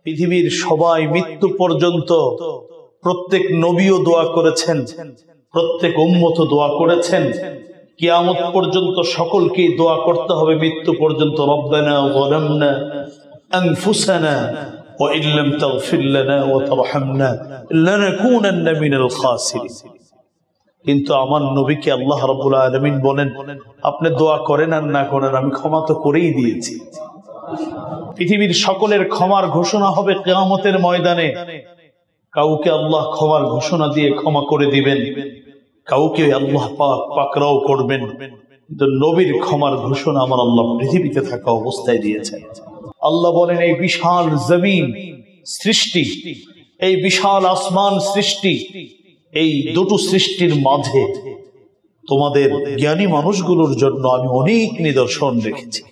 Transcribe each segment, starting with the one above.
পৃথিবীর সবাই মৃত্যু পর্যন্ত প্রত্যেক নবীও দোয়া করেছেন, প্রত্যেক উম্মত দোয়া করেছেন, কিয়ামত পর্যন্ত সকলকেই দোয়া করতে হবে মৃত্যু পর্যন্ত। রব্বানা যালামনা আনফুসানা ওয়া ইল্লাম তাগফির লানা ওয়া তারহামনা লানাকুনান্না মিনাল খাসিরিন। কিন্তু আমার নবীকে আল্লাহ রাব্বুল আলামিন বলেন, আপনি দোয়া করেন আর না করেন আমি ক্ষমা তো করেই দিয়েছি। পৃথিবীর সকলের ক্ষমার ঘোষণা হবে কিয়ামতের ময়দানে। কাউকে আল্লাহ ক্ষমার ঘোষণা দিয়ে ক্ষমা করে দিবেন, কাউকে আল্লাহ পাক পাকড়াও করবেন। কিন্তু নবীর ক্ষমার ঘোষণা আমার আল্লাহ পৃথিবীতে থাকা অবস্থায় দিয়েছেন। আল্লাহ বলেন, এই বিশাল জমিন সৃষ্টি, এই বিশাল আসমান সৃষ্টি, এই দুটো সৃষ্টির মাঝে তোমাদের জ্ঞানী মানুষগুলোর জন্য আমি অনেক নিদর্শন রেখেছি।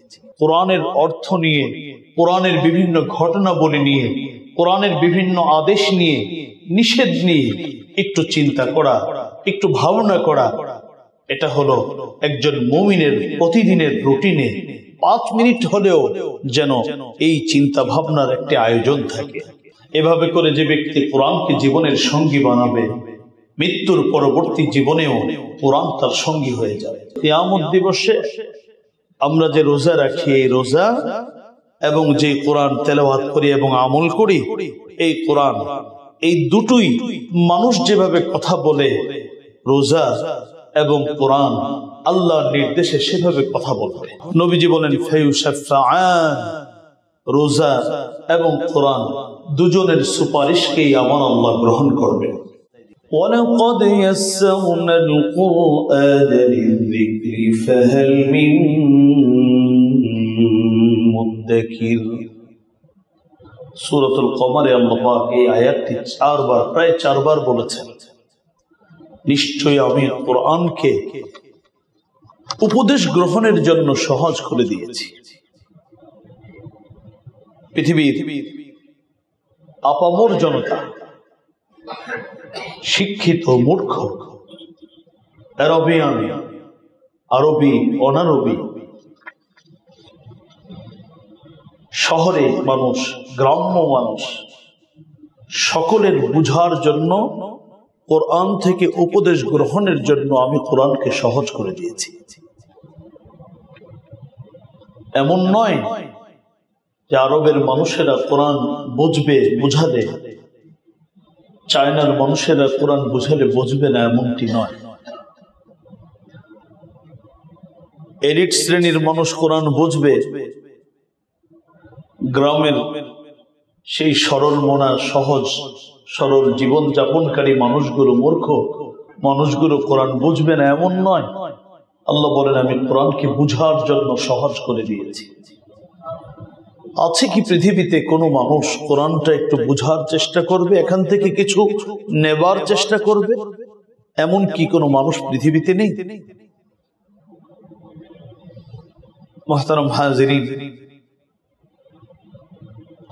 কোরআনের অর্থ নিয়ে, কোরআনের বিভিন্ন ঘটনাবলী নিয়ে, কোরআনের বিভিন্ন আদেশ নিয়ে, নিষেধ নিয়ে একটু চিন্তা করা, একটু ভাবনা করা, এটা হলো একজন মুমিনের প্রতিদিনের রুটিনে 5 মিনিট হলেও যেন এই চিন্তা ভাবনার একটি আয়োজন থাকে। এভাবে করে যে ব্যক্তি কোরআনকে জীবনের সঙ্গী বানাবে, মৃত্যুর পরবর্তী জীবনেও কোরআন তার সঙ্গী হয়ে যাবে। কিয়ামত দিবসে আমরা যে রোজা রাখি, এই রোজা এবং যে কোরআন তেলাওয়াত করি এবং আমল করি, এই কোরআন, এই দুটোই মানুষ যেভাবে কথা বলে, রোজা এবং কোরআন আল্লাহর নির্দেশে সেভাবে কথা বলবে। নবীজি বলেন, ফায়ুশাফাআন, রোজা এবং কোরআন দুজনের সুপারিশকেই আমার আল্লাহ গ্রহণ করবেন। وَلَقَدْ يَسَّرْنَا الْقُرْآنَ لِلذِّكْرِ فَهَلْ مِن মুদ্দাকির। সূরাতুল কমারে আল্লাহ পাক এই আয়াতটি 4 বার, প্রায় 4 বার বলেছেন, নিশ্চয়ই আমি কোরআনকে উপদেশ গ্রহণের জন্য সহজ করে দিয়েছি। পৃথিবীর আপামর জনতা, শিক্ষিত মূর্খ, আরবিয়ান, আরবি, অনারবি, শহরে মানুষ, গ্রাম্য মানুষ, সকলের বুঝার জন্য, কোরআন থেকে উপদেশ গ্রহণের জন্য আমি কোরআনকে সহজ করে দিয়েছি। এমন নয় যে আরবের মানুষেরা কোরআন বুঝবে, বুঝালে, চায়নার মানুষেরা কোরআন বুঝালে বুঝবে না, এমনটি নয়। এলিট শ্রেণীর মানুষ কোরআন বুঝবে, গ্রামের সেই সরল মনা, সহজ সরল জীবন যাপনকারী মানুষগুলো, মূর্খ মানুষগুলো কোরআন বুঝবে না, এমন নয়। আল্লাহ বলেন, আমি কোরআনকে বুঝার জন্য সহজ করে দিয়েছি। আছে কি পৃথিবীতে কোনো মানুষ কোরআনটা একটু বুঝার চেষ্টা করবে, এখান থেকে কিছু নেবার চেষ্টা করবে? এমন কি কোনো মানুষ পৃথিবীতে নেই? মুহতারাম হাজিরিন,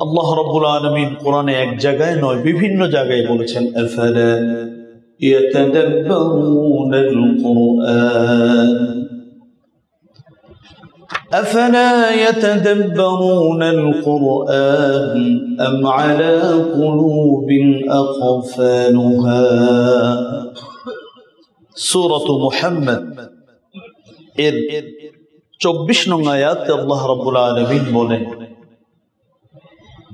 আল্লাহ রাব্বুল আলামিন কোরআনে এক জায়গায় নয়, বিভিন্ন জায়গায় বলেছেন, আফালা ইয়াতাদাব্বারুনাল কুরআন, أفلا يتدبرون القرآن أم على قلوب أقفالها। سورة محمد 24 নং আয়াতে আল্লাহ রাব্বুল আলামিন বলেন,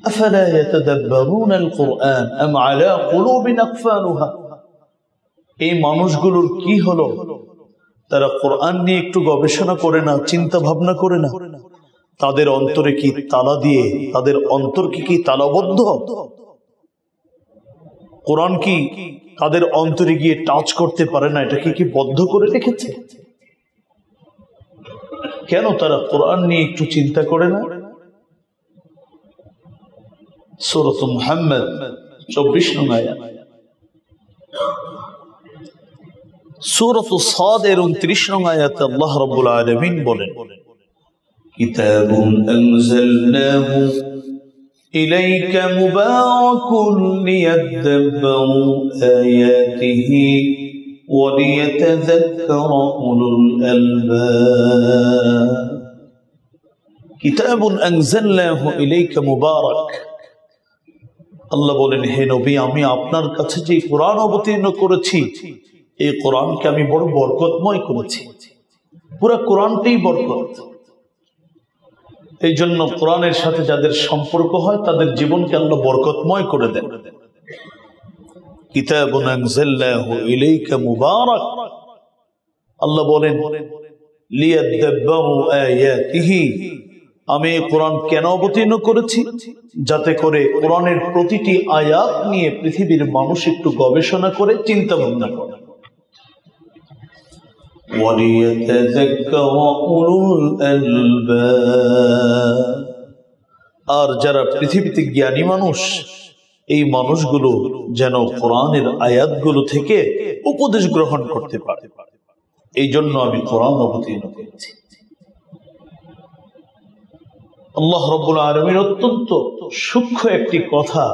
أفلا يتدبرون القرآن أم على قلوب أقفالها। এই মানুষগুলোর কি হলো? তারা কোরআন নিয়ে একটু গবেষণা করে না, চিন্তা ভাবনা করে না? তাদের অন্তরে কি তালা দিয়ে, তাদের অন্তর কি তালাবদ্ধ? কোরআন কি তাদের অন্তরে গিয়ে টাচ করতে পারে না? এটাকে কি বদ্ধ করে রেখেছে? কেন তারা কোরআন নিয়ে একটু চিন্তা করে না? সূরা মুহাম্মদ 24 নং আয়াত। সূরা সাদ 29 নং আয়াতে আল্লাহ রাব্বুল আলামিন বলেন, কিতাবুন আনজালনাহু ইলাইকা মুবারাকুন লিয়াদাব্বারু আয়াতিহি ওয়া লিয়াতাযাক্কারা উলুল আলবাব। কিতাবুন আনজালনাহু ইলাইকা মুবারাক, আল্লাহ বলেন, হে নবী, আমি আপনার কাছে যে কোরআন অবতীর্ণ করেছি, এই কোরআনকে আমি বড় বরকতময় করেছি। পুরা কোরআনটাই বরকত। এই জন্য কোরআনের সাথে যাদের সম্পর্ক হয় তাদের জীবনকে আল্লাহ বরকতময় করে দেন। কিতাবুন আনজালনাহু ইলাইকা মুবারাক, আল্লাহ বলেন লিয়াদাব্বারু আয়াতিহি, আমি কোরআন কেন অবতীর্ণ করেছি? যাতে করে কোরআনের প্রতিটি আয়াত নিয়ে পৃথিবীর মানুষ একটু গবেষণা করে চিন্তা ভাবনা করে। আর যারা পৃথিবীতে জ্ঞানী মানুষ, এই মানুষগুলো যেন কোরআনের আয়াতগুলো থেকে উপদেশ গ্রহণ করতে পারে। এই জন্য আমি কোরআন অবতীর্ণ করেছি। আল্লাহ রাব্বুল আলামিন অত্যন্ত সূক্ষ্ম একটি কথা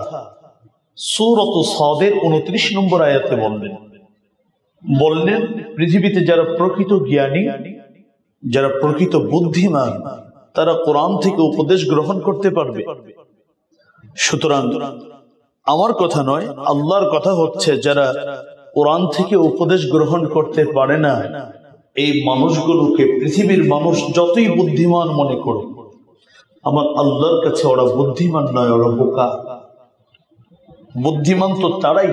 সূরাত সাদের 29 নম্বর আয়াতে বললেন, পৃথিবীতে যারা প্রকৃত জ্ঞানী, যারা প্রকৃত বুদ্ধিমান, তারা কোরআন থেকে উপদেশ গ্রহণ করতে পারবে। সুতরাং আমার কথা নয়, আল্লাহর কথা হচ্ছে, যারা কোরআন থেকে উপদেশ গ্রহণ করতে পারে না, এই মানুষগুলোকে পৃথিবীর মানুষ যতই বুদ্ধিমান মনে করে, আমার আল্লাহর কাছে ওরা বুদ্ধিমান নয়, ওরা বোকা। বুদ্ধিমান তো তারাই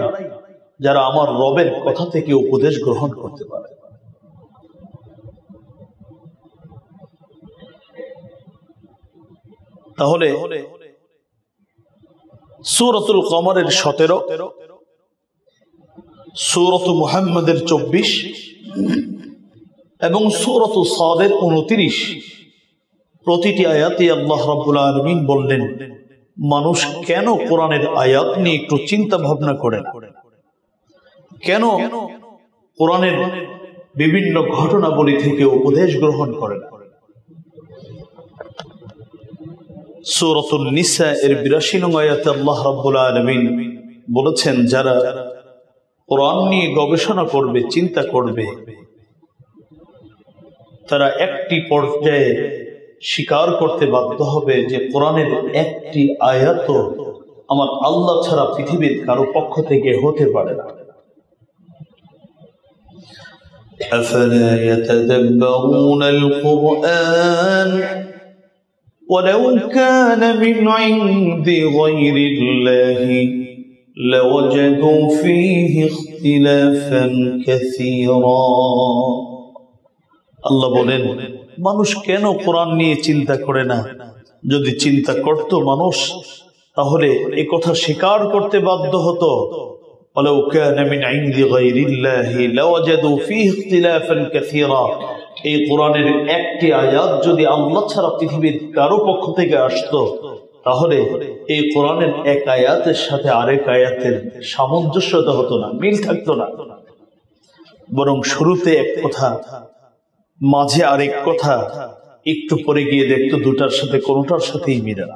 যারা আমার রবের কথা থেকে উপদেশ গ্রহণ করতে পারে। তাহলে সূরাতুল কমরের 17, সূরাত মুহাম্মাদের 24 এবং সূরাত সাদের 29, প্রতিটি আয়াতে আল্লাহ রাব্বুল আলামিন বললেন, মানুষ কেন কোরআনের আয়াত নিয়ে একটু চিন্তা ভাবনা করে না, কেন কোরআনের বিভিন্ন ঘটনাবলী থেকে উপদেশ গ্রহণ করে না। সূরাতুন নিসা এর 82 নং আয়াতে আল্লাহ রাব্বুল আলামিন বলেছেন, যারা কোরআন নিয়ে গবেষণা করবে, চিন্তা করবে, তারা একটি পর্যায়ে স্বীকার করতে বাধ্য হবে যে কোরআনের একটি আয়াত আমার আল্লাহ ছাড়া পৃথিবীর কারো পক্ষ থেকে হতে পারে না। আফালা ইয়াতাদাব্বারুনাল কুরআন ওয়ালাউ কানা মিন ইনদি গায়রিল্লাহি লাওয়াজাদু ফীহি ইখতিলাফান কাসীরা। আল্লাহ বলেন, মানুষ কেন কোরআন নিয়ে চিন্তা করে না? যদি চিন্তা করত মানুষ, তাহলে এ কথা স্বীকার করতে বাধ্য হতো, ওয়ালাউ কানা মিন ইনদি গায়রিল্লাহি লাওয়াজাদু ফীহি ইখতিলাফান কাসীরা। এই কোরআনের একটি আয়াত যদি আল্লাহ ছাড়া পৃথিবীর কারো পক্ষ থেকে আসতো, তাহলে এই কোরআনের এক আয়াতের সাথে আরেক আয়াতের সামঞ্জস্যতা হতো না, মিল থাকতো না। বরং শুরুতে এক কথা, মাঝে আরেক কথা, একটু পরে গিয়ে দেখতো দুটার সাথে কোনোটার সাথেই মিলে না।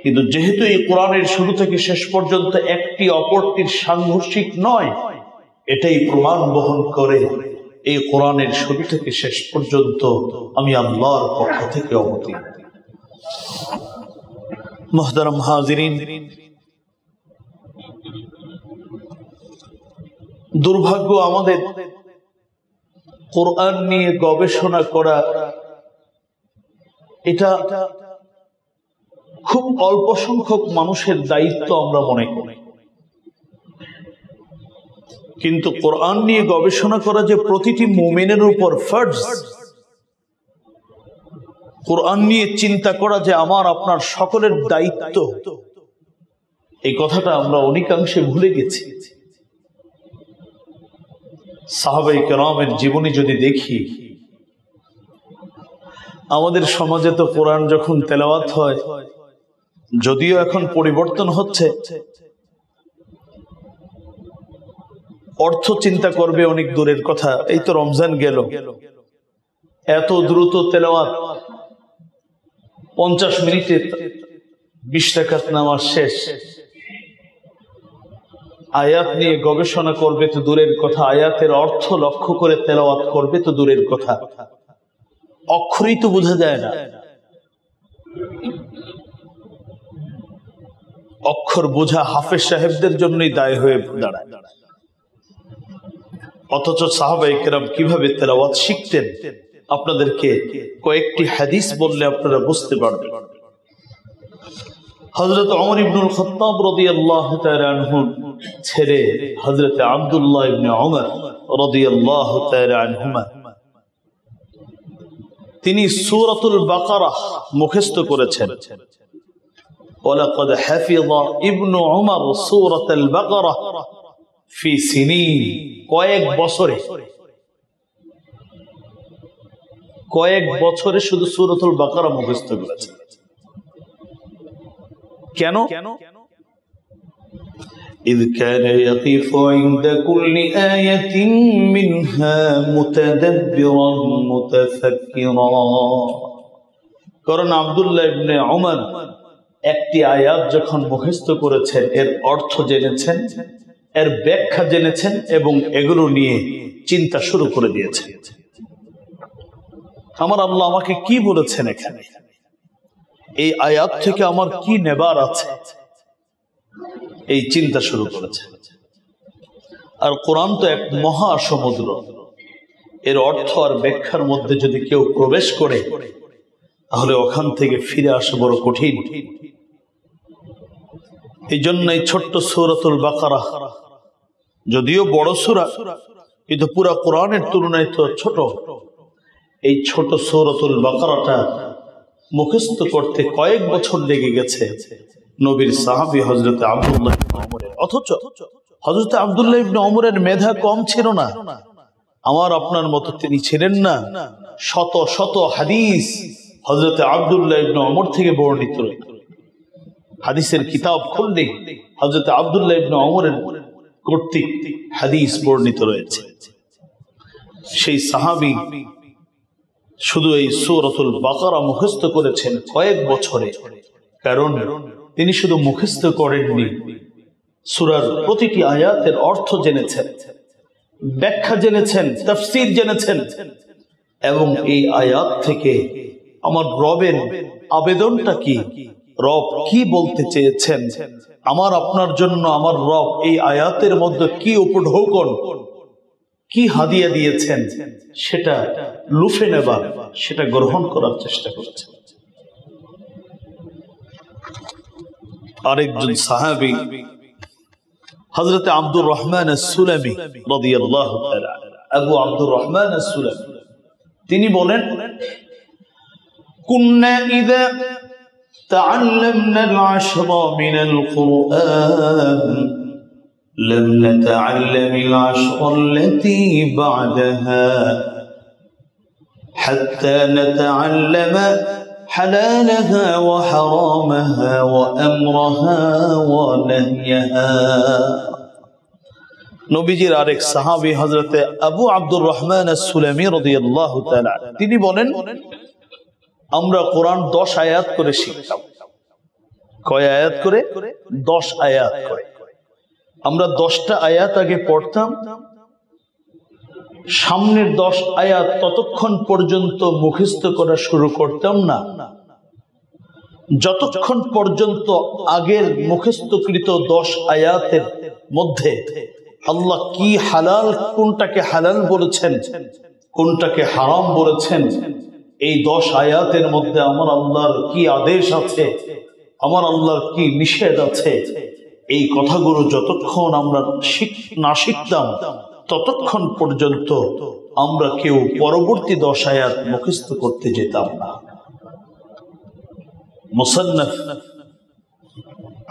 কিন্তু যেহেতু এই কোরআনের শুরু থেকে শেষ পর্যন্ত একটি অপরটির সাংঘর্ষিক নয়, এটাই প্রমাণ বহন করে এই কোরআনের শুরু থেকে শেষ পর্যন্ত আমি আল্লাহর পক্ষ থেকে অবতীর্ণ। মুহতারাম হাজিরিন, দুর্ভাগ্য আমাদের, কোরআন নিয়ে গবেষণা করা এটা খুব অল্প সংখ্যক মানুষের দায়িত্ব আমরা মনে করি, কিন্তু কোরআন নিয়ে গবেষণা করা যে প্রতিটি মুমিনের উপর ফরজ, কোরআন নিয়ে চিন্তা করা যে আমার আপনার সকলের দায়িত্ব, এই কথাটা আমরা অনেকাংশে ভুলে গেছি। সাহাবায়ে কেরামের জীবনী যদি দেখি, আমাদের সমাজে তো কোরআন যখন তেলাওয়াত হয়, যদিও এখন পরিবর্তন হচ্ছে, অর্থ চিন্তা করবে অনেক দূরের কথা। এই তো রমজান গেল, এত দ্রুত তেলাওয়াত, 50 মিনিটে 20 রাকাত নামাজ শেষ। আয়াত নিয়ে গবেষণা করবে তো দূরের কথা, আয়াতের অর্থ লক্ষ্য করে তেলাওয়াত করবে তো দূরের কথা, অক্ষরই তো বোঝা যায় না। অক্ষর বোঝা হাফেজ সাহেবদের জন্যই দায় হয়ে দাঁড়ায়। অথচ সাহাবায়ে কেরাম কিভাবে তেলাওয়াত শিখতেন আপনাদেরকে কয়েকটি হাদিস বললে আপনারা বুঝতে পারবেন। হযরত ওমর ইবনুল খাত্তাব রাদিয়াল্লাহু তাআলা আনহু ছেড়ে হযরত আব্দুল্লাহ ইবনে ওমর রাদিয়াল্লাহু তাআলা আনহুমা তিনি সূরাতুল বাকারা মুখস্থ করেছেন। ওয়ালাকাদ হাফিযা ইবনু ওমর সূরাতুল বাকারা ফি সিনিন, কয়েক বছরে শুধু সূরাতুল বাকারা মুখস্থ করেছেন। কেন? إذ كان يقف عند كل آية منها متدبرا متفكرا। কারণ আব্দুল্লাহ ইবনে ওমর একটি আয়াত যখন মুখস্থ করেছেন, এর অর্থ জেনেছেন, এর ব্যাখ্যা জেনেছেন এবং এগুলো নিয়ে চিন্তা শুরু করে দিয়েছেন। আমার আল্লাহ আমাকে কি বলেছেন এখানে, এই আয়াত থেকে আমার কি নেবার আছে, এই চিন্তা শুরু করেছে। আর কোরআন তো এক মহা সমুদ্র, এর অর্থ আর ব্যাখ্যার মধ্যে যদি কেউ প্রবেশ করে তাহলে ওখান থেকে ফিরে আসা বড় কঠিন। এই জন্য এই ছোট্ট সূরাতুল বাকারা যদিও বড় সূরা, কিন্তু পুরা কোরআনের তুলনায় তো ছোট। এই ছোট সূরাতুল বাকারাটা মুখস্থ করতে কয়েক বছর লেগে গেছে নবীর সাহাবী হযরত আব্দুল্লাহ ইবনে ওমরের। অথচ হযরত আব্দুল্লাহ ইবনে ওমরের মেধা কম ছিল না, আমার আপনার মতো তিনি ছিলেন না। শত শত হাদিস হযরত আব্দুল্লাহ ইবনে ওমর থেকে বর্ণিত রয়েছে। হাদিসের কিতাব খুললে হযরত আব্দুল্লাহ ইবনে ওমরের কর্তৃক হাদিস বর্ণিত রয়েছে। সেই সাহাবী শুধু এই সূরাতুল বাকারা মুখস্থ করেছেন কয়েক বছরে। কারণ তিনি শুধু মুখস্থ করেননি, সূরার প্রতিটি আয়াতের অর্থ জেনেছেন, ব্যাখ্যা জেনেছেন, তাফসীর জেনেছেন এবং এই আয়াত থেকে আমার রবের আবেদনটা কি, রব কি বলতে চেয়েছেন, আমার আপনার জন্য আমার রব এই আয়াতের মধ্যে কি উপঢৌকন, কি হাদিয়া দিয়েছেন, সেটা লুফে নেবার, সেটা গ্রহণ করার চেষ্টা করেছেন। আরেকজন সাহাবী হযরত আব্দুর রহমান আস-সুলামী রাদিয়াল্লাহু তাআলা, আবু আব্দুর রহমান আস-সুলামী, তিনি বলেন, কুন্না ইযা তাআল্লামনা আল-আশরা মিনাল কুরআন لم نتعلم العشر التي بعدها حتى نتعلم حلالها وحرامها وأمرها ونهيها। নবীজির আরেক সাহাবী হযরত আবু আব্দুর রহমান আস-সুলামী রাদিয়াল্লাহু তাআলা, তিনি বলেন, আমরা কোরআন 10 আয়াত করে শিখতাম। কয় আয়াত করে? 10 আয়াত করে। আমরা 10টা আয়াত আগে পড়তাম, সামনের 10 আয়াত ততক্ষণ পর্যন্ত মুখস্থ করা শুরু করতাম না যতক্ষণ পর্যন্ত আগের মুখস্থকৃত 10 আয়াতের মধ্যে আল্লাহ কি হালাল, কোনটাকে হালাল বলেছেন, কোনটাকে হারাম বলেছেন, এই 10 আয়াতের মধ্যে আমার আল্লাহর কি আদেশ আছে, আমার আল্লাহর কি নিষেধ আছে, এই কথাগুলো যতক্ষণ আমরা না শিখতাম ততক্ষণ পর্যন্ত আমরা কেউ পরবর্তী 10 আয়াত মুখস্থ করতে যেতাম না। মুসান্নাফ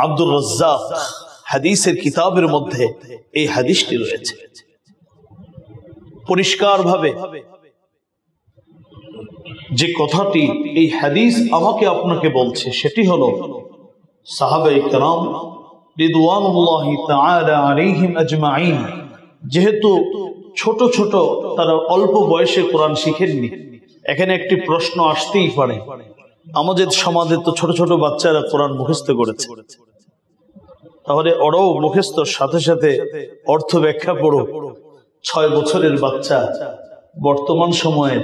আব্দুর রাজ্জাক হাদিসের কিতাবের মধ্যে এই হাদিসটি রয়েছে। পরিষ্কারভাবে যে কথাটি এই হাদিস আমাকে আপনাকে বলছে সেটি হলো, সাহাবায়ে কেরাম রিদওয়ানুল্লাহি তাআলা আলাইহিম আজমাইন যেহেতু ছোট ছোট, তারা অল্প বয়সে কোরআন শিখেননি। এখানে একটি প্রশ্ন আসতেই পারে, আমাদের সমাজে তো ছোট ছোট বাচ্চারা কোরআন মুখস্থ করেছে, তাহলে ওরাও মুখস্থর সাথে সাথে অর্থ ব্যাখ্যা পড়ো। 6 বছরের বাচ্চা, বর্তমান সময়ে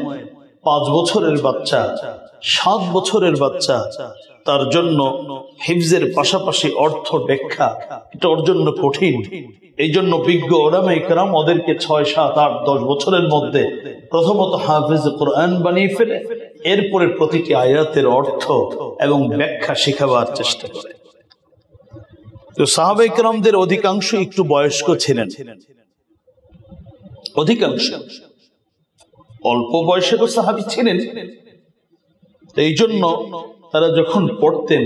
5 বছরের বাচ্চা, 7 বছরের বাচ্চা তার জন্য হিফজের পাশাপাশি অর্থ ব্যাখ্যা এটা ওর জন্য কঠিন। এই জন্য বিজ্ঞ ওলামায়ে কেরাম ওদেরকে 6, 7, 8, 10 বছরের মধ্যে প্রথমত হাফেজ কোরআন বানিয়ে ফেলে এরপরে প্রতিটি আয়াতের অর্থ এবং ব্যাখ্যা শেখাবার চেষ্টা করে। তো সাহাবায়ে কেরামদের অধিকাংশ একটু বয়স্ক ছিলেন, অধিকাংশ অল্প বয়সে তো সাহাবী ছিলেন। এই জন্য তারা যখন পড়তেন,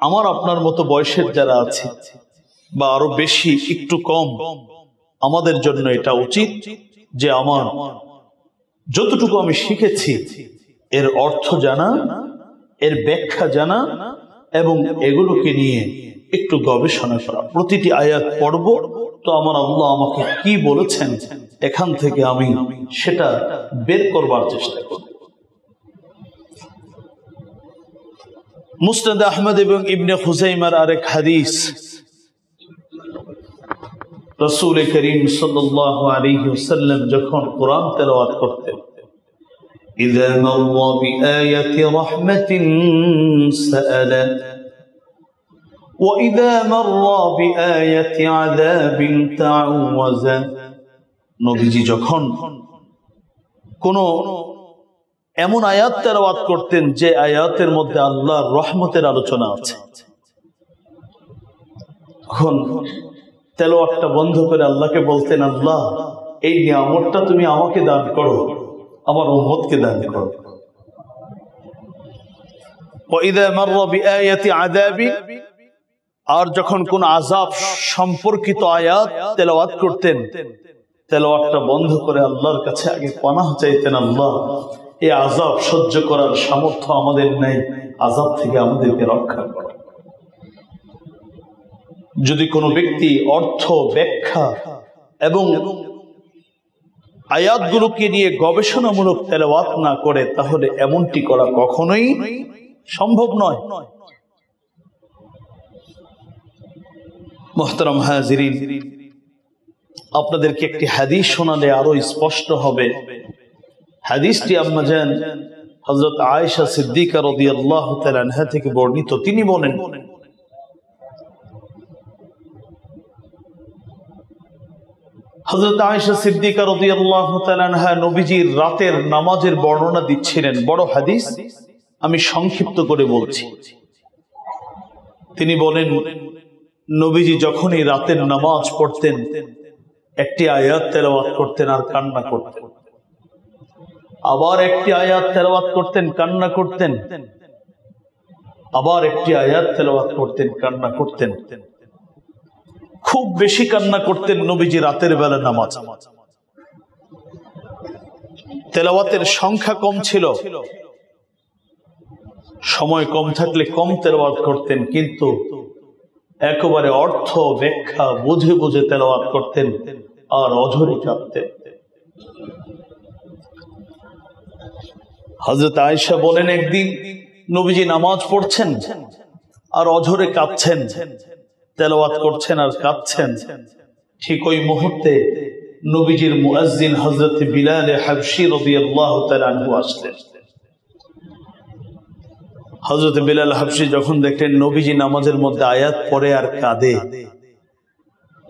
আমার আপনার মতো বয়সের যারা আছে বা আরো বেশি একটু কম, আমাদের জন্য এটা উচিত যে আমার যতটুকু আমি শিখেছি এর অর্থ জানা, এর ব্যাখ্যা জানা এবং এগুলোকে নিয়ে একটু গবেষণা করা। প্রতিটি আয়াত পড়ব তো আমার আল্লাহ আমাকে কি বলেছেন এখান থেকে আমি সেটা বের করবার চেষ্টা করব। মুসনাদ আহমদ এবং ইবনে খুজাইমার আরেক হাদিস, রাসূল করিম সাল্লাল্লাহু আলাইহি ওয়াসাল্লাম যখন কোরআন তেলাওয়াত করতেন, ইযা মাররা বিআয়াতি রাহমাতিন সাআলা ওয়া ইযা মাররা বিআয়াতি আযাবিন তাআওয়াযা। নবীজি যখন কোন এমন আয়াত তেলাওয়াত করতেন যে আয়াতের মধ্যে আল্লাহর রহমতের আলোচনা আছে, তখন তেলাওয়াতটা বন্ধ করে আল্লাহকে বলতেন, আল্লাহ এই নিয়ামতটা তুমি আমাকে দান করো, আমার উম্মতকে দান করো। ওয়াইদা মাররা বিআয়াতি আযাবি, আর যখন কোন আযাব সম্পর্কিত আয়াত তেলাওয়াত করতেন, তেলাওয়াতটা বন্ধ করে আল্লাহর কাছে আগে পানাহ চাইতেন, আল্লাহ এই আযাব সহ্য করার সামর্থ্য আমাদের নেই, আযাব থেকে আমাদেরকে রক্ষা করো। যদি কোনো ব্যক্তি অর্থ ব্যাখ্যা এবং আয়াতগুলোকে নিয়ে গবেষণামূলক তেলাওয়াত না করে, তাহলে এমনটি করা কখনোই সম্ভব নয়। মুহতারাম হাজিরিন, আপনাদেরকে একটি হাদিস শোনালে আরো স্পষ্ট হবে। হাদিসটি আম্মা জান হযরত আয়েশা সিদ্দিকা রাদিয়াল্লাহু তাআলা আনহা থেকে বর্ণিত। তিনি বলেন, হযরত আয়েশা সিদ্দিকা রাদিয়াল্লাহু তাআলা আনহা নবীজির রাতের নামাজের বর্ণনা দিচ্ছিলেন। বড় হাদিস, আমি সংক্ষিপ্ত করে বলছি। তিনি বলেন, নবীজি যখনই রাতের নামাজ পড়তেন, একটি আয়াত তেলাওয়াত করতেন আর কান্না করতেন, আবার একটি আয়াত তেলাওয়াত করতেন, কান্না করতেন, আবার একটি আয়াত তেলাওয়াত করতেন, কান্না করতেন। খুব বেশি কান্না করতেন নবীজি রাতের বেলা নামাজ। তেলাওয়াতের সংখ্যা কম ছিল, সময় কম থাকলে কম তেলাওয়াত করতেন, কিন্তু একেবারে অর্থ ব্যাখ্যা বুঝে বুঝে তেলাওয়াত করতেন আর অঝরে কাঁদতেন। হযরত আয়েশা বলেন, একদিন নবীজি নামাজ পড়ছেন আর অঝরে কাঁদছেন, তেলাওয়াত করছেন আর কাঁদছেন। ঠিক ওই মুহূর্তে নবীজির মুয়াজ্জিন হযরত বিলাল হাবশী রাদিয়াল্লাহু তাআলা আনহু আসলেন। হযরত বিলাল হাবশী যখন দেখলেন নবীজি নামাজের মধ্যে আয়াত পড়ে আর কাঁদে,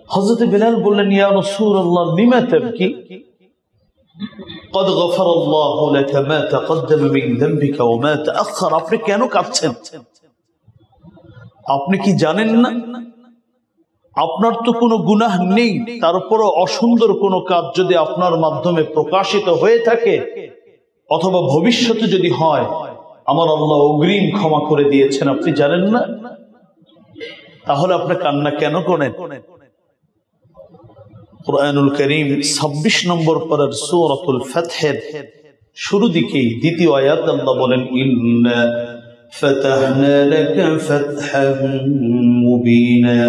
হযরত বিলাল বললেন, ইয়া রাসূলুল্লাহ লিমা তাবকি? قد غفر الله لك ما تقدم من ذنبك وما تأخر। আপনি কেন কাঁদছেন? আপনি কি জানেন না আপনার তো কোনো গুনাহ নেই, তারপরও অসুন্দর কোনো কাজ যদি আপনার মাধ্যমে প্রকাশিত হয়ে থাকে অথবা ভবিষ্যতে যদি হয়, আমার আল্লাহ অগ্রিম ক্ষমা করে দিয়েছেন, আপনি জানেন না? তাহলে আপনি কান্না কেন করেন? কুরআনুল কারীম 26 নম্বর পারার সূরাতুল ফাতহের শুরু দিকেই দ্বিতীয় আয়াত আল্লাহ বলেন, ইন্না ফাতাহনা লাকা ফাতহান মুবিনা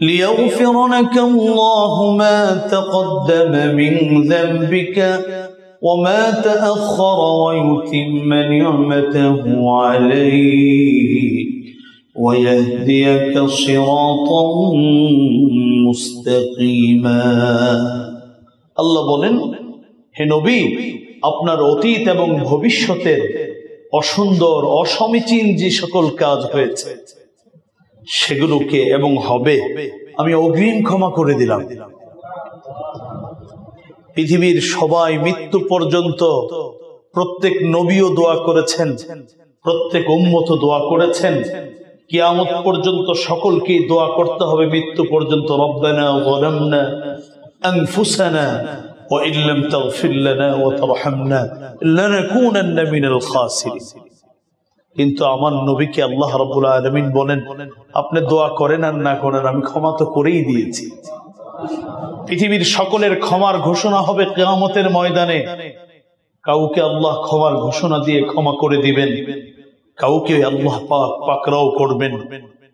লিয়াগফির লাকা আল্লাহু মা তাকদ্দামা মিন যামবিকা ওয়া মা তাআখারা ওয়া ইউতিম্মা নি'মাতাহু আলাইকা ويهديك صراطا মুস্তাকিমা। আল্লাহ বলেন, হে নবী, আপনার অতীত এবং ভবিষ্যতের অসুন্দর অসমীচীন যে সকল কাজ হয়েছে সেগুলোকে এবং হবে আমি অগ্রিম ক্ষমা করে দিলাম। পৃথিবীর সবাই মৃত্যু পর্যন্ত প্রত্যেক নবীও দোয়া করেছেন, প্রত্যেক উম্মত দোয়া করেছেন, কিয়ামত পর্যন্ত সকলকেই দোয়া করতে হবে মৃত্যু পর্যন্ত। রব্বানা যালামনা আনফুসানা ওয়া ইল্লাম তাগফির লানা ওয়া তারহামনা লানাকুনান্না মিনাল খাসিরিন। কিন্তু আমার নবীকে আল্লাহ রাব্বুল আলামিন বলেন, আপনি দোয়া করেন আর না করেন আমি ক্ষমা তো করেই দিয়েছি। পৃথিবীর সকলের ক্ষমার ঘোষণা হবে কিয়ামতের ময়দানে। কাউকে আল্লাহ ক্ষমার ঘোষণা দিয়ে ক্ষমা করে দিবেন, কাউকে আল্লাহ পাক পাকড়াও করবেন।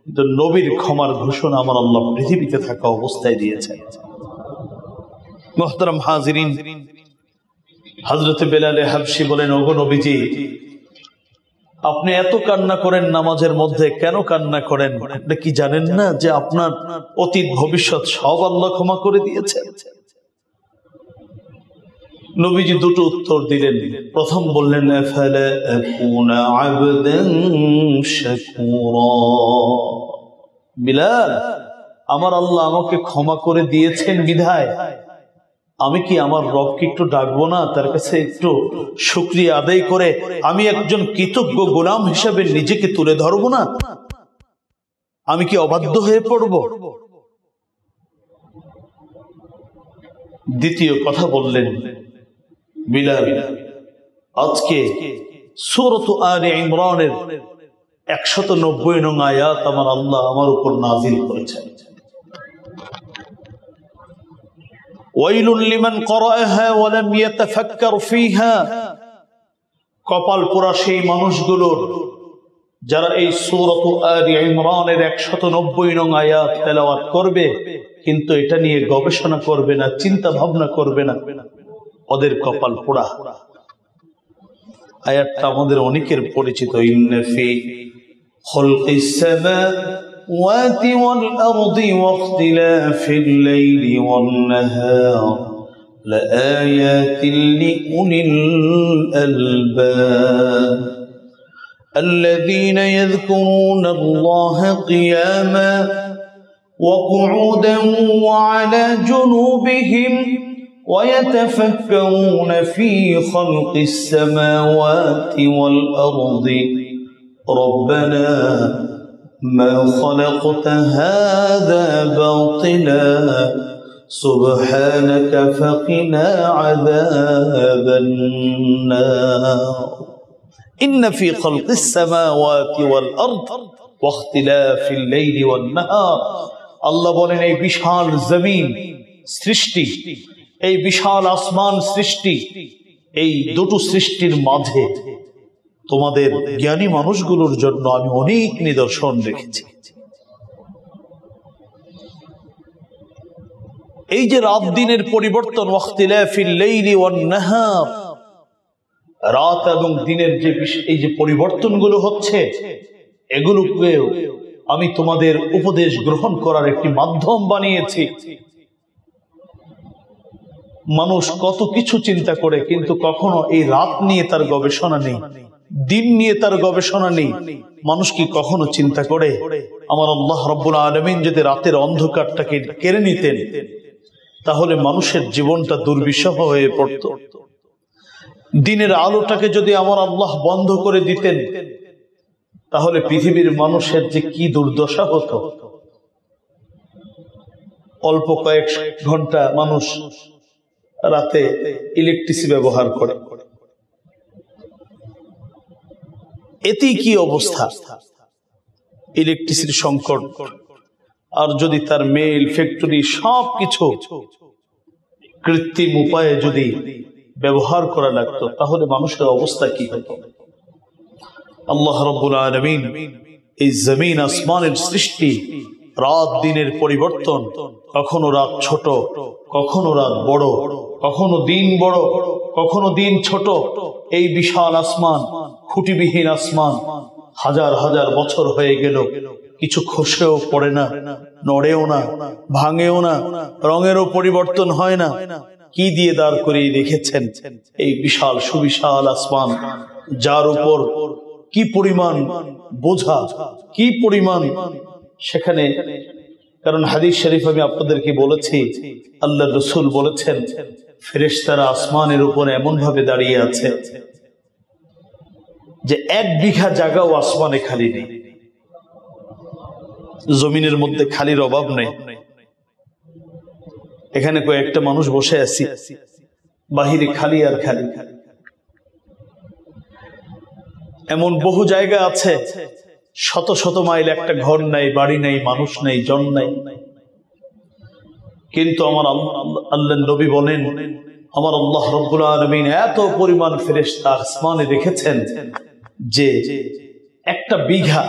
কিন্তু নবীর ক্ষমার ঘোষণা আমার আল্লাহ পৃথিবীতে থাকা অবস্থায় দিয়েছেন। মুহতারাম হাজিরিন, হযরত বেলাল হাবশী বলেন, ওগো নবীজি, আপনি এত কান্না করেন নামাজের মধ্যে, কেন কান্না করেন? আপনি কি জানেন না যে আপনার অতীত ভবিষ্যৎ সব আল্লাহ ক্ষমা করে দিয়েছেন? নবীজি দুটো উত্তর দিলেন। প্রথম বললেন, আফালা আকুনা আবদান শাকুরা। বিলাল, আমার আল্লাহ আমাকে ক্ষমা করে দিয়েছেন বিধায় আমি কি আমার রবকে একটু ডাকবো না, তার কাছে একটু শুকরিয়া আদায় করে আমি একজন কৃতজ্ঞ গোলাম হিসেবে নিজেকে তুলে ধরবো না? আমি কি অবাধ্য হয়ে পড়ব? দ্বিতীয় কথা বললেন, বিলাল, আজকে সূরাত আলে ইমরানের 190 নং আয়াত আমার আল্লাহ আমার উপর নাযিল করেছেন। ওয়াইলুল লিমান ক্বারাআহা ওয়া লাম ইয়াতাফাক্কার ফীহা। কপাল পোড়া সেই মানুষগুলোর যারা এই সূরাত আলে ইমরানের 190 নং আয়াত তেলাওয়াত করবে কিন্তু এটা নিয়ে গবেষণা করবে না, চিন্তা ভাবনা করবে না, ওদের কপাল পোড়া। আয়াতটা আমাদের অনেকের পরিচিত। ইন্না ফি খালকিস সামাওয়াতি ওয়াল আরদি ওয়াখতিলাফিল লাইলি ওয়ান নাহার লাআয়াতিন লিউলিল আলবাব الذين يذكرون الله قياما وقعودا وعلى جنوبهم ويتفكرون في خلق السماوات والأرض ربنا ما خلقت هذا باطلا سبحانك فقنا عذاب النار إن في خلق السماوات والأرض واختلاف الليل والنهار। আল্লাহ বলেন, এই বিশাল জমিন সৃষ্টি, এই বিশাল আসমান সৃষ্টি, এই দুটো সৃষ্টির মাঝে তোমাদের জ্ঞানী মানুষগুলোর জন্য আমি অনেক নিদর্শন রেখেছি। এই যে রাত দিনের পরিবর্তন, ওয়াখতিলাফিল লাইলি ওয়ান নাহার, রাত এবং দিনের যে এই যে পরিবর্তনগুলো হচ্ছে, এগুলোকে আমি তোমাদের উপদেশ গ্রহণ করার একটি মাধ্যম বানিয়েছি। মানুষ কত কিছু চিন্তা করে কিন্তু কখনো এই রাত নিয়ে তার গবেষণা নেই, দিন নিয়ে তার গবেষণা নেই। মানুষ কি কখনো চিন্তা করে আমার আল্লাহ রাব্বুল আলামিন যদি রাতের অন্ধকারটাকে কেড়ে নিতেন তাহলে মানুষের জীবনটা দুর্বিষহ হয়ে পড়ত? দিনের আলোটাকে যদি আমার আল্লাহ বন্ধ করে দিতেন তাহলে পৃথিবীর মানুষের যে কি দুর্দশা হতো। অল্প কয়েক ঘন্টা মানুষ রাতে ইলেকট্রিসিটি ব্যবহার করে, এতেই কি অবস্থা, ইলেকট্রিসিটির সংকট। আর যদি তার মেল ফ্যাক্টরি সবকিছু কৃত্রিম উপায়ে যদি ব্যবহার করা লাগতো তাহলে মানুষের অবস্থা কি হতো? আল্লাহ রাব্বুল আলামিন এই জমিন আসমানের সৃষ্টি, রাত দিনের পরিবর্তন, কখনো রাত ছোট, কখনো রাত বড়, কখনো দিন বড়, কখনো দিন ছোট, এই বিশাল আসমান, খুঁটিবিহীন আসমান, হাজার হাজার বছর হয়ে গেল, কিছু খসেও পড়ে না, নড়েও না, ভাঙেও না, রঙেরও পরিবর্তন হয় না। কি দিয়ে দাঁড় করিয়ে রেখেছেন এই বিশাল সুবিশাল আসমান? যার উপর কি পরিমাণ বোঝা, কি পরিমাণ সেখানে। কারণ হাদিস শরীফ আমি আপনাদেরকে বলেছি, আল্লাহর রাসূল বলেছেন ফেরেশতারা আসমানের উপর এমন ভাবে দাঁড়িয়ে আছে যে 1 বিঘা জায়গাও আসমানে খালি নেই। জমিনের মধ্যে খালির অভাব নেই। এখানে কয়েকটা মানুষ বসে আছি, বাহিরে খালি আর খালি। এমন বহু জায়গা আছে শত শত মাইল একটা ঘর নাই, বাড়ি নাই, মানুষ নাই, জন নাই। কিন্তু আমার আল্লাহর নবী বলেন, আমার আল্লাহ রাব্বুল আলামিন এত পরিমাণ ফেরেশতা আসমানে রেখেছেন যে 1 বিঘা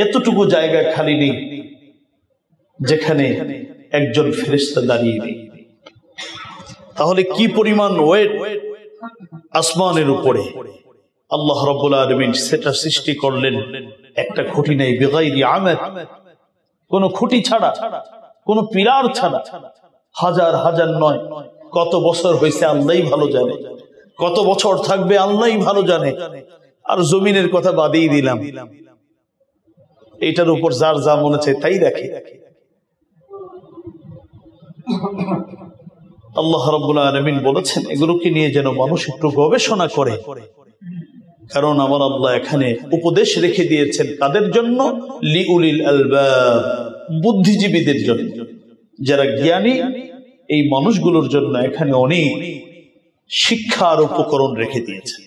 এতটুকু জায়গা খালি নেই যেখানে একজন ফেরেশতা দাঁড়িয়ে নেই। তাহলে কি পরিমাণ ওয়েট আসমানের উপরে। আল্লাহ রাব্বুল আলামিন সেটা সৃষ্টি করলেন একটা খুঁটি নেই, বিগাইরি আমাদ, কোন খুঁটি ছাড়া, কোন পিলার ছাড়া। হাজার হাজার নয়, কত বছর হয়েছে আল্লাহই ভালো জানে, কত বছর থাকবে আল্লাহই ভালো জানে। আর জমিনের কথা বাদেই দিলাম, এটার উপর যার যা মনে চায় তাই রাখে। আল্লাহ রাব্বুল আলামিন বলেছেন এগুলোকে নিয়ে যেন মানুষ একটু গবেষণা করে। কারণ আমার আল্লাহ এখানে উপদেশ রেখে দিয়েছেন কাদের জন্য? লিউলিল আলবাব, বুদ্ধিজীবীদের জন্য, যারা জ্ঞানী, এই মানুষগুলোর জন্য এখানে অনেক শিক্ষার উপকরণ রেখে দিয়েছে।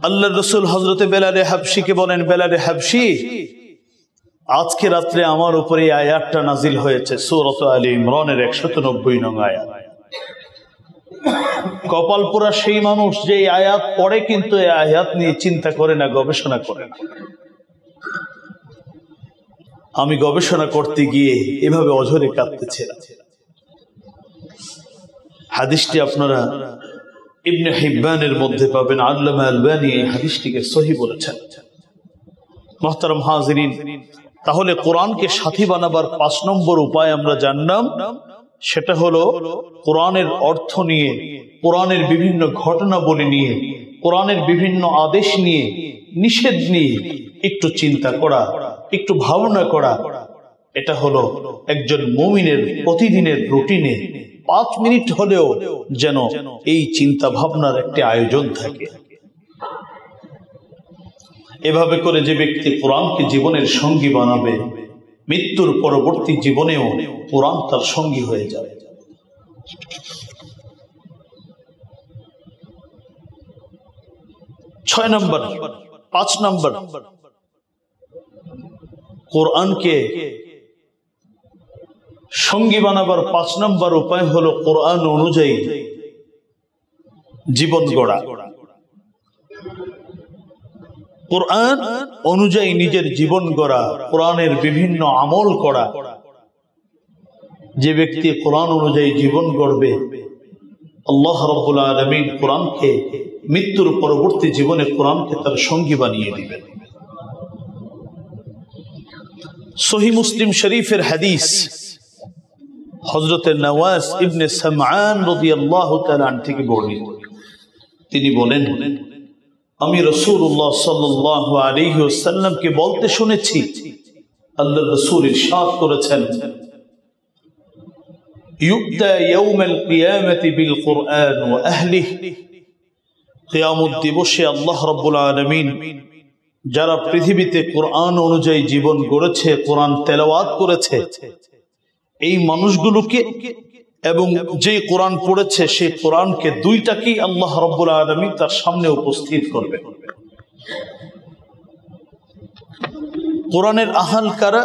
আল্লাহর রাসূল হযরতে বেলালে হাবশীকে বলেন, বেলালে হাবশী, আজকে রাত্রে আমার উপরে এই আয়াতটা নাজিল হয়েছে, সূরা আলে ইমরানের 190 নং আয়াত। কপাল পোড়া সেই মানুষ যে এই আয়াত পড়ে কিন্তু এই আয়াত নিয়ে চিন্তা করে না, গবেষণা করে না। আমি গবেষণা করতে গিয়ে এভাবে অঝরে কাঁদতেছিলাম। হাদিসটি আপনারা ইবনে হিব্বানের মধ্যে পাবেন। আল্লামা আলবানী এই হাদিসটিকে সহিহ বলেছেন। মুহতারাম হাজিরিন, তাহলে কোরআনকে সাথী বানাবার 5 নম্বর উপায় আমরা জানলাম, সেটা হলো কোরআনের অর্থ নিয়ে, কোরআনের বিভিন্ন ঘটনাবলী নিয়ে, কোরআনের বিভিন্ন আদেশ নিয়ে, নিষেধ নিয়ে একটু চিন্তা করা, একটু ভাবনা করা। এটা হলো একজন মুমিনের প্রতিদিনের রুটিনে 5 মিনিট হলেও যেন এই চিন্তা ভাবনার একটি আয়োজন থাকে। এভাবে করে যে ব্যক্তি কোরআনকে জীবনের সঙ্গী বানাবে, মৃত্যুর পরবর্তী জীবনেও কোরআন তার সঙ্গী হয়ে যাবে। 6 নম্বর, 5 নম্বর, কোরআনকে সঙ্গী বানাবার 5 নম্বর উপায় হলো কোরআন অনুযায়ী জীবন গড়া। কোরআন অনুযায়ী নিজের জীবন গড়া, কোরআনের বিভিন্ন আমল করা। যে ব্যক্তি কোরআন অনুযায়ী জীবন গড়বে, আল্লাহ রাব্বুল আলামিন কোরআনকে মৃত্যুর পরবর্তী জীবনে কোরআনকে তার সঙ্গী বানিয়ে দিবেন। সহিহ মুসলিম শরীফের হাদিস, হযরত নওয়াস ইবনে সামআন রাদিয়াল্লাহু তাআলা আনহু থেকে বর্ণিত। তিনি বলেন, আমি রাসূলুল্লাহ সাল্লাল্লাহু আলাইহি ওয়াসাল্লামকে বলতে শুনেছি, আল্লাহর রাসূল ইরশাদ করেছেন, ইউতা ইয়াউমাল কিয়ামাতি বিল কুরআন ওয়া আহলিহি, কিয়ামত দিবসে আল্লাহ রাব্বুল আলামিন যারা পৃথিবীতে কোরআন অনুযায়ী জীবন গড়েছে, কোরআন তেলাওয়াত করেছে, এই মানুষগুলোকে এবং যে কোরআন পড়েছে সেই কোরআনকে, দুইটাকেই আল্লাহ রাব্বুল আলামিন তার সামনে উপস্থিত করবে। কোরআনের আহল কারা?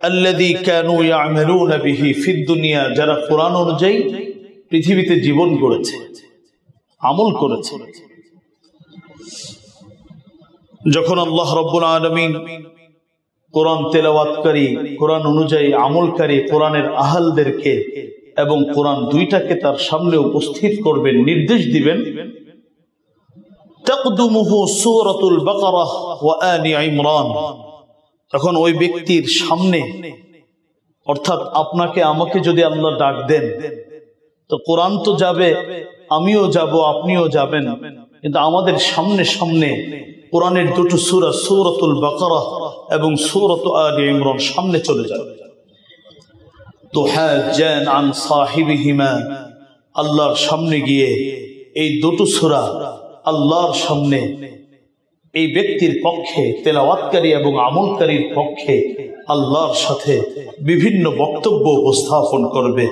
আল্লাযী কানু ইয়ামালুনা বিহি ফিদ দুনিয়া, যারা কোরআন অনুযায়ী পৃথিবীতে জীবন গড়েছে, আমল করেছে। যখন আল্লাহ রাব্বুল আলামিন কোরআন তেলাওয়াতকারী, কোরআন অনুযায়ী আমলকারী কোরআনের আহলদেরকে এবং কোরআন দুইটাকে তার সামনে উপস্থিত করবেন, নির্দেশ দিবেন, তাকদুমুহু সূরাতুল বাকারাহ ওয়া আলি ইমরান, তখন ওই ব্যক্তির সামনে, অর্থাৎ আপনাকে আমাকে যদি আল্লাহ ডাক দেন, তো কোরআন তো যাবে, আমিও যাব, আপনিও যাবেন, কিন্তু আমাদের সামনে সামনে কোরআনের দুটো সূরা, সূরাতুল বাকারা এবং সূরাত আলে ইমরান সামনে চলে যাবে। তুহাজ্জান আন সাহিবিহিমা, আল্লাহর সামনে গিয়ে এই দুটো সূরা আল্লাহর সামনে এই ব্যক্তির পক্ষে, তেলাওয়াতকারী এবং আমলকারীর পক্ষে আল্লাহর সাথে বিভিন্ন বক্তব্য উপস্থাপন করবে।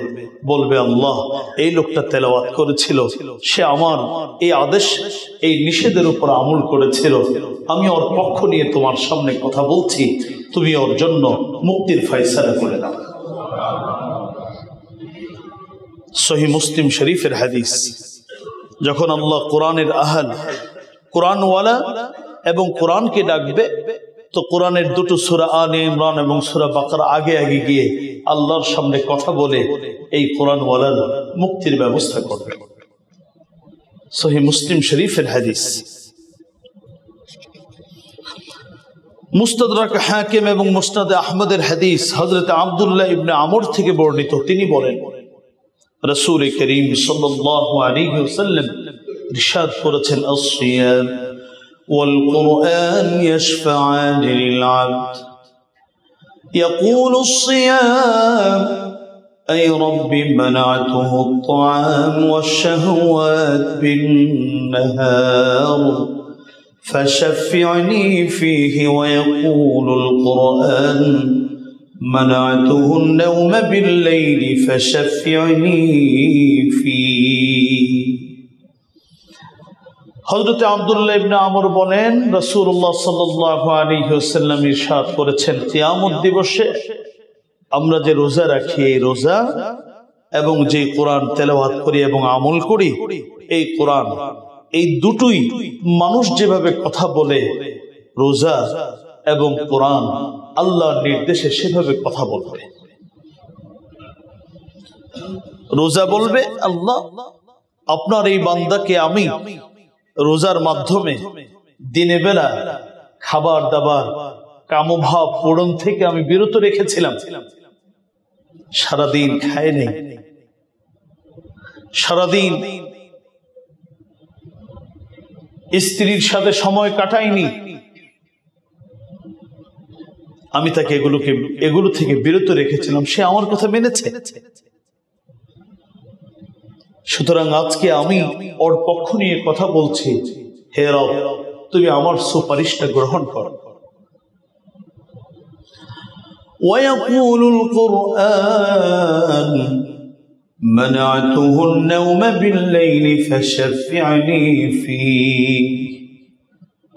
বলবে, আল্লাহ, এই লোকটা তেলাওয়াত করেছিল, সে আমার এই আদেশ, এই নিষেধের উপর আমল করেছিল, আমি ওর পক্ষ নিয়ে তোমার সামনে কথা বলছি, তুমি ওর জন্য মুক্তির ফয়সালা করে দাও। সহিহ মুসলিম শরীফের হাদিস। যখন আল্লাহ কোরআনের আহল, কোরআনওয়ালা এবং কোরআনকে ডাকবে, তো কোরআনের দুটো সূরা আলে ইমরান এবং সূরা বাকারা আগে আগে গিয়ে আল্লাহর সামনে কথা বলে এই কোরআনওয়ালার মুক্তির ব্যবস্থা করবে। সহিহ মুসলিম শরীফের হাদিস। মুস্তাদরাক হাকিম এবং মুসনাদে আহমদের হাদিস, হযরত আব্দুল্লাহ ইবনে আমর থেকে বর্ণিত। তিনি বলেন, রাসূল করিম সাল্লাল্লাহু আলাইহি ওয়াসাল্লাম ইরশাদ করেছেন, আস-সিয়াম والقرآن يشفعان للعبد يقول الصيام أي رب منعته الطعام والشهوات بالنهار فشفعني فيه ويقول القرآن منعته النوم بالليل فشفعني فيه। হযরত আব্দুল্লাহ ইবনে আমর বলেন, রাসূলুল্লাহ সাল্লাল্লাহু আলাইহি ওয়াসাল্লাম ইরশাদ করেছেন, কিয়ামত দিবসে আমরা যে রোজা রাখি, এই রোজা এবং যে কোরআন তেলাওয়াত করি এবং আমল করি, এই কোরআন, এই দুটোই মানুষ যেভাবে কথা বলে, রোজা এবং কোরআন আল্লাহর নির্দেশে সেভাবে কথা বলবে। রোজা বলবে, আল্লাহ, আপনার এই বান্দাকে আমি রোজার মাধ্যমে দিনে বেলা খাবার দাবার, কামভাব পূরণ থেকে আমি বিরত রেখেছিলাম, সারাদিন খায়নি, সারাদিন স্ত্রীর সাথে সময় কাটাইনি, আমি তাকে এগুলো থেকে বিরত রেখেছিলাম, সে আমার কথা মেনেছে। সুতরাং আজকে আমি ওর পক্ষ নিয়ে কথা বলছি, হে রব, তুমি আমার সুপারিশটা গ্রহণ করো। ওয়ায়াকুলুল কুরআন মানা'তুহু আন-নাওম বিল-লাইলি ফাশাফি'নি ফি।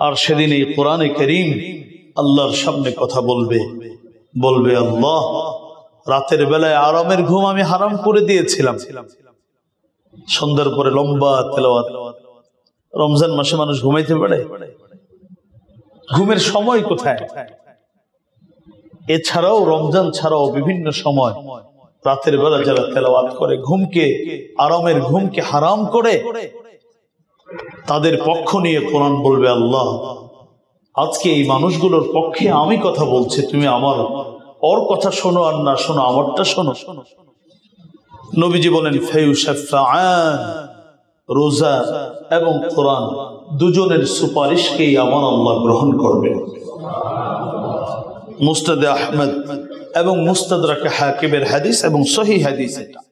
আর সেদিন এই কোরআনে কারীম আল্লাহর সামনে কথা বলবে, বলবে, আল্লাহ, রাতের বেলায় আরামের ঘুম আমি হারাম করে দিয়েছিলাম, সন্ধ্যার পরে লম্বা তেলাওয়াত। রমজান মাসে মানুষ ঘুমাইতে পারে? ঘুমের সময় কোথায়? এছাড়াও রমজান ছাড়াও বিভিন্ন সময় রাতের বেলা যারা তেলাওয়াত করে, ঘুমকে, আরামের ঘুমকে হারাম করে, তাদের পক্ষ নিয়ে কোরআন বলবে, আল্লাহ, আজকে এই মানুষগুলোর পক্ষে আমি কথা বলছি, তুমি আমার ওর কথা শোনো আর না শোনো, আমারটা শোনো। নবীজি বলেন, ফায়ুশাফাআন, রোজা এবং কোরআন দুজনের সুপারিশকেই আমার আল্লাহ গ্রহণ করবে। মুসনাদে আহমদ এবং মুস্তাদরাক হাকিমের হাদিস এবং সহিহ হাদিস।